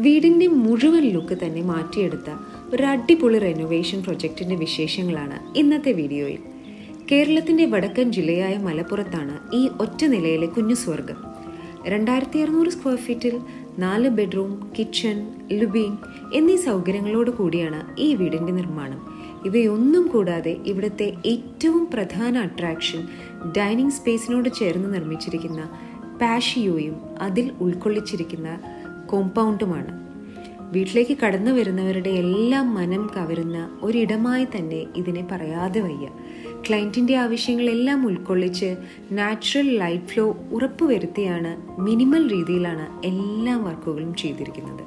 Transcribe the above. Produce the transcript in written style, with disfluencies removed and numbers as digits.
വീടിൻ്റെ മുഴുവൻ ലുക്ക് തന്നെ മാറ്റിയെടുത്ത ഒരു അടിപൊളി റെനോവേഷൻ പ്രൊജക്റ്റിൻ്റെ വിശേഷങ്ങളാണ് ഇന്നത്തെ വീഡിയോയിൽ. കേരളത്തിൻ്റെ വടക്കൻ ജില്ലയായ മലപ്പുറത്താണ് ഈ ഒറ്റ നിലയിലെ കുഞ്ഞു സ്വർഗം. 2600 സ്ക്വയർ ഫീറ്റിൽ 4 ബെഡ്റൂം, കിച്ചൺ, ലിവിംഗ് എന്നീ സൗകര്യങ്ങളോട് കൂടിയാണ് ഈ വീടിൻ്റെ നിർമ്മാണം. ഇവയൊന്നും കൂടാതെ ഇവിടുത്തെ ഏറ്റവും പ്രധാന അട്രാക്ഷൻ ഡൈനിങ് സ്പേസിനോട് ചേർന്ന് നിർമ്മിച്ചിരിക്കുന്ന പാഷിയോയും അതിൽ ഉൾക്കൊള്ളിച്ചിരിക്കുന്ന കോമ്പൗണ്ടുമാണ്. വീട്ടിലേക്ക് കടന്നു വരുന്നവരുടെ എല്ലാം മനം കവരുന്ന ഒരിടമായി തന്നെ ഇതിനെ പറയാതെ വയ്യ. ക്ലയൻറ്റിൻ്റെ ആവശ്യങ്ങളെല്ലാം ഉൾക്കൊള്ളിച്ച് നാച്ചുറൽ ലൈറ്റ് ഫ്ലോ ഉറപ്പുവരുത്തിയാണ് മിനിമൽ രീതിയിലാണ് എല്ലാ വർക്കുകളും ചെയ്തിരിക്കുന്നത്.